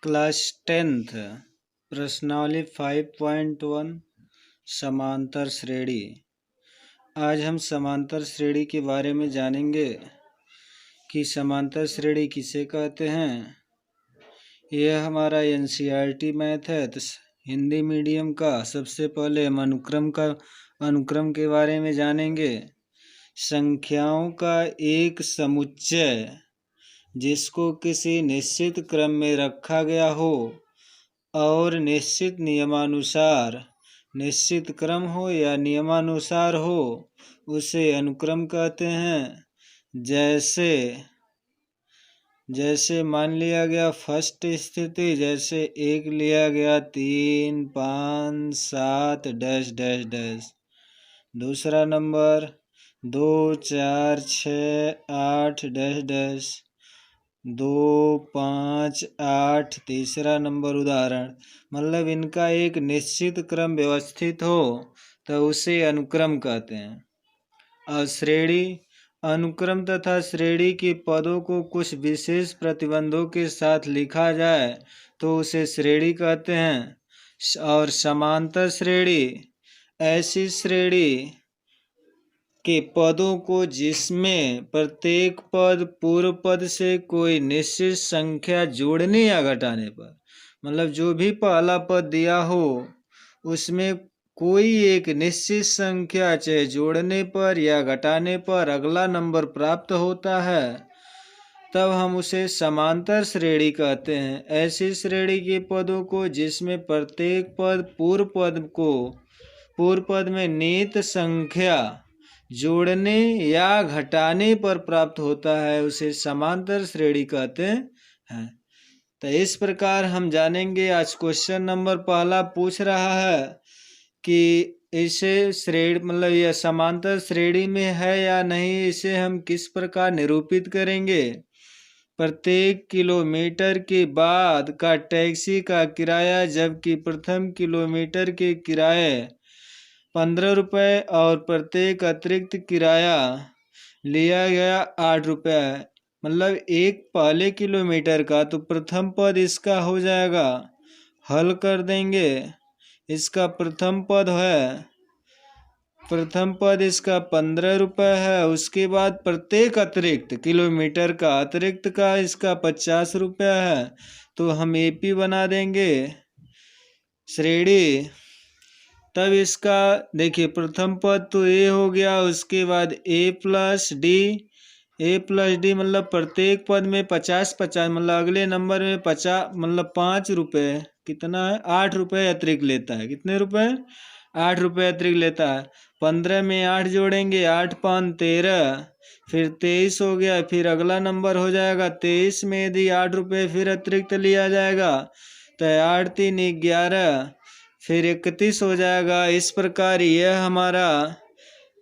Class 10th प्रश्नावली 5.1 समांतर श्रेणी। आज हम समांतर श्रेणी के बारे में जानेंगे कि समांतर श्रेणी किसे कहते हैं। यह हमारा NCERT मैथ है, तो हिंदी मीडियम का। सबसे पहले हम अनुक्रम के बारे में जानेंगे। संख्याओं का एक समुच्चय जिसको किसी निश्चित क्रम में रखा गया हो और निश्चित नियमानुसार, निश्चित क्रम हो या नियमानुसार हो, उसे अनुक्रम कहते हैं। जैसे मान लिया गया फर्स्ट स्थिति, जैसे 1 लिया गया 3, 5, 7 डैश डैश डैश। दूसरा नंबर 2, 4, 6, 8 डैश डैश 2, 5, 8। तीसरा नंबर उदाहरण, मतलब इनका एक निश्चित क्रम व्यवस्थित हो तो उसे अनुक्रम कहते हैं। और श्रेणी, अनुक्रम तथा श्रेणी के पदों को कुछ विशेष प्रतिबंधों के साथ लिखा जाए तो उसे श्रेणी कहते हैं। और समांतर श्रेणी ऐसी श्रेणी के पदों को जिसमें प्रत्येक पद पूर्व पद से कोई निश्चित संख्या जोड़ने या घटाने पर, मतलब जो भी पहला पद दिया हो उसमें कोई एक निश्चित संख्या चाहे जोड़ने पर या घटाने पर अगला नंबर प्राप्त होता है, तब हम उसे समांतर श्रेणी कहते हैं। ऐसी श्रेणी के पदों को जिसमें प्रत्येक पद पूर्व पद में नियत संख्या जोड़ने या घटाने पर प्राप्त होता है, उसे समांतर श्रेणी कहते हैं। तो इस प्रकार हम जानेंगे। आज क्वेश्चन नंबर पहला पूछ रहा है कि इसे श्रेणी, मतलब यह समांतर श्रेणी में है या नहीं, इसे हम किस प्रकार निरूपित करेंगे। प्रत्येक किलोमीटर के बाद का टैक्सी का किराया, जबकि प्रथम किलोमीटर के किराए 15 रुपये और प्रत्येक अतिरिक्त किराया लिया गया 8 रुपये है। मतलब एक पहले किलोमीटर का, तो प्रथम पद इसका हो जाएगा, हल कर देंगे। इसका प्रथम पद इसका 15 रुपये है। उसके बाद प्रत्येक अतिरिक्त किलोमीटर का अतिरिक्त का इसका 50 रुपये है। तो हम AP बना देंगे श्रेणी। तब इसका देखिए, प्रथम पद तो A हो गया, उसके बाद A प्लस डी, मतलब प्रत्येक पद में 50, मतलब अगले नंबर में 50, मतलब 5 रुपये, कितना है 8 रुपये अतिरिक्त लेता है। कितने रुपये? 8 रुपये अतिरिक्त लेता है। 15 में 8 जोड़ेंगे, 8 5 13, फिर 23 हो गया। फिर अगला नंबर हो जाएगा 23 में यदि 8 रुपये फिर अतिरिक्त लिया जाएगा तो 8 3 11, फिर 31 हो जाएगा। इस प्रकार यह हमारा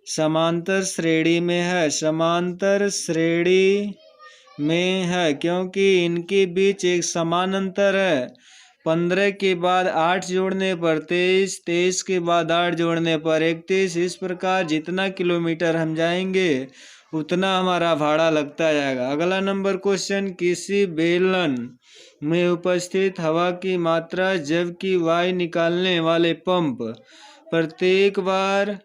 समांतर श्रेणी में है। समांतर श्रेणी में है क्योंकि इनके बीच एक समान अंतर है। 15 के बाद 8 जोड़ने पर 23, 23 के बाद 8 जोड़ने पर 31। इस प्रकार जितना किलोमीटर हम जाएंगे उतना हमारा भाड़ा लगता जाएगा। अगला नंबर क्वेश्चन, किसी बेलन में उपस्थित हवा की मात्रा जबकि वायु निकालने वाले पंप प्रत्येक बार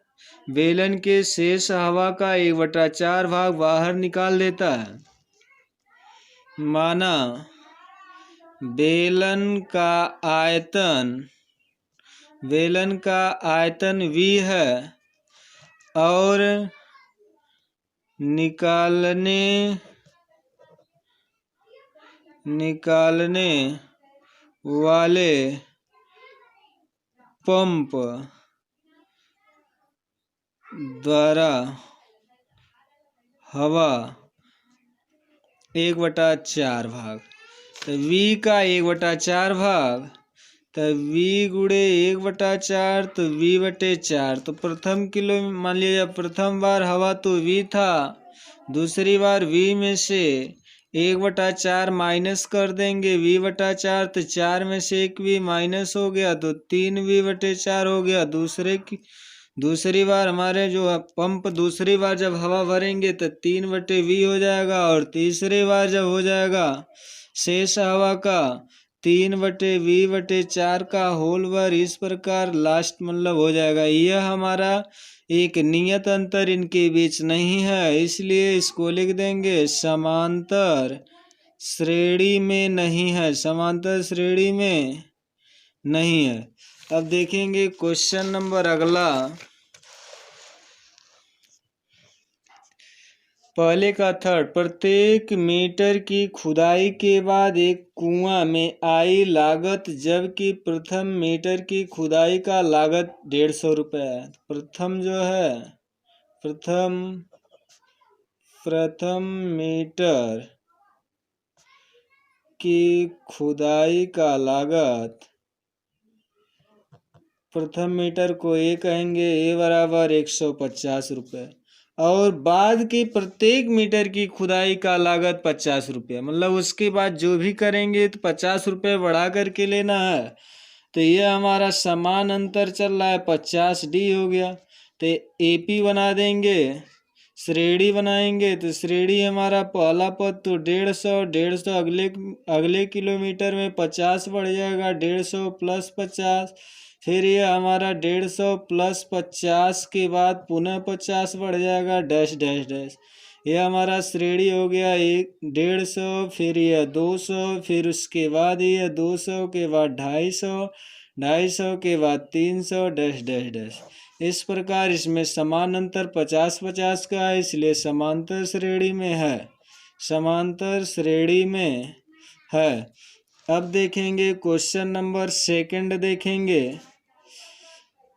बेलन के शेष हवा का 1/4 भाग बाहर निकाल देता है। माना बेलन का आयतन V है और निकालने वाले पंप द्वारा हवा 1/4 भाग, तो V का 1/4 भाग, तो V गुणे 1/4 तो V/4। तो प्रथम किलो, मान लीजिए प्रथम बार हवा तो V था, दूसरी बार V में से 1/4 माइनस कर देंगे। V/4 तो 4 में से 1 V माइनस हो गया तो 3 V/4 हो गया। दूसरी बार हमारे जो पंप दूसरी बार जब हवा भरेंगे तो 3/V हो जाएगा। और तीसरी बार जब हो जाएगा शेष हवा का 3/v/4 का होल वर्ग। इस प्रकार लास्ट मतलब हो जाएगा। यह हमारा एक नियत अंतर इनके बीच नहीं है, इसलिए इसको लिख देंगे समांतर श्रेणी में नहीं है, समांतर श्रेणी में नहीं है। अब देखेंगे क्वेश्चन नंबर अगला। पहले का थर्ड, प्रत्येक मीटर की खुदाई के बाद एक कुआं में आई लागत, जबकि प्रथम मीटर की खुदाई का लागत 150 रुपये है। प्रथम जो है प्रथम मीटर की खुदाई का लागत, प्रथम मीटर को ए कहेंगे, ए बराबर 150 रुपये। और बाद के प्रत्येक मीटर की खुदाई का लागत 50 रुपये, मतलब उसके बाद जो भी करेंगे तो 50 रुपये बढ़ा करके लेना है। तो ये हमारा समान अंतर चल रहा है, 50D हो गया। तो AP बना देंगे, श्रेणी बनाएंगे। तो श्रेणी हमारा पहला पद तो 150, अगले किलोमीटर में 50 बढ़ जाएगा, 150 + 50। फिर ये हमारा 150 + 50 के बाद पुनः 50 बढ़ जाएगा, डैश डैश डैश। ये हमारा श्रेणी हो गया 150, फिर यह 200, फिर उसके बाद ये 200 के बाद 250, 250 के बाद 300, डैश डैश डैश। इस प्रकार इसमें समान अंतर 50-50 का है, इसलिए समांतर श्रेणी में है, समांतर श्रेणी में है। अब देखेंगे क्वेश्चन नंबर सेकंड देखेंगे।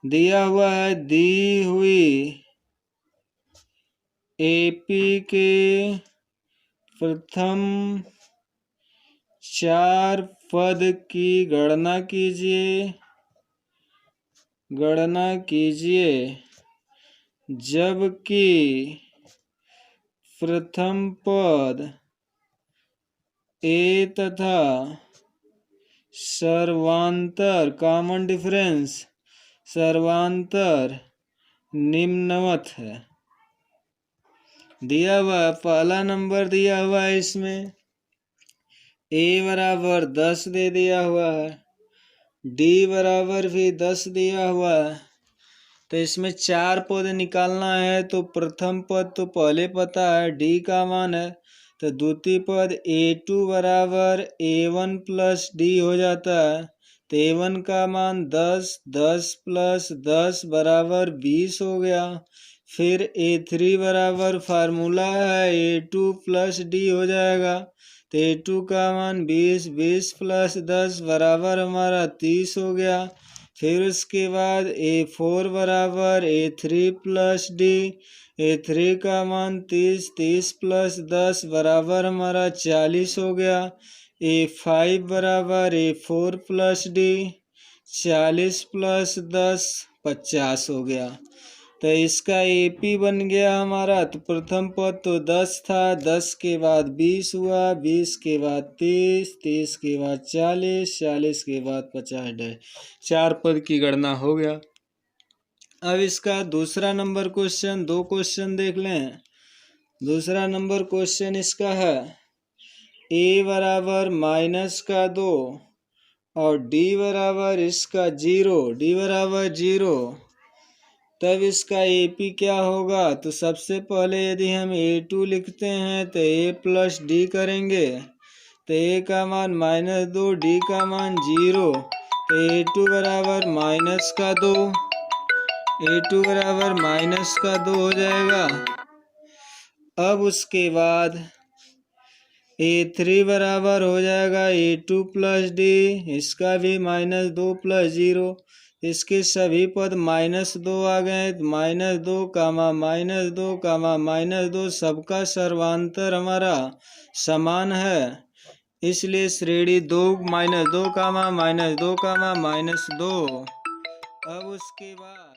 दिया हुआ है, दी हुई AP के प्रथम 4 पद की गणना कीजिए, जबकि प्रथम पद A तथा सर्वांतर कॉमन डिफरेंस सर्वांतर निम्नवत है। दिया हुआ पहला नंबर दिया हुआ है, इसमें A बराबर 10 दे दिया हुआ है, D बराबर भी 10 दिया हुआ है। तो इसमें 4 पद निकालना है। तो प्रथम पद तो पहले पता है, D का मान है। तो द्वितीय पद A2 बराबर A1 + D हो जाता है। तो A1 का मान 10, 10 + 10 बराबर 20 हो गया। फिर A3 बराबर फार्मूला है A2 + D हो जाएगा। तो A2 का मान 20, 20 + 10 बराबर हमारा 30 हो गया। फिर उसके बाद A4 बराबर A3 + D, A3 का मान 30, 30 + 10 बराबर हमारा 40 हो गया। A5 बराबर A4 + D, 40 + 10 50 हो गया। तो इसका AP बन गया हमारा। तो प्रथम पद तो 10 था, 10 के बाद 20 हुआ, 20 के बाद 30, 30 के बाद 40, 40 के बाद 50, 4 पद की गणना हो गया। अब इसका दूसरा नंबर क्वेश्चन, 2 क्वेश्चन देख लें। दूसरा नंबर क्वेश्चन इसका है, A बराबर -2 और D बराबर इसका 0, D बराबर 0। तब इसका AP क्या होगा? तो सबसे पहले यदि हम A2 लिखते हैं तो A + D करेंगे। तो A का मान -2, D का मान 0। तो A2 बराबर -2, A2 बराबर -2 हो जाएगा। अब उसके बाद A3 बराबर हो जाएगा A2 + D, इसका भी -2 + 0। इसके सभी पद -2 आ गए। -2, -2, -2 सबका सर्वांतर हमारा समान है, इसलिए श्रेणी 2 -2, -2, -2। अब उसके बाद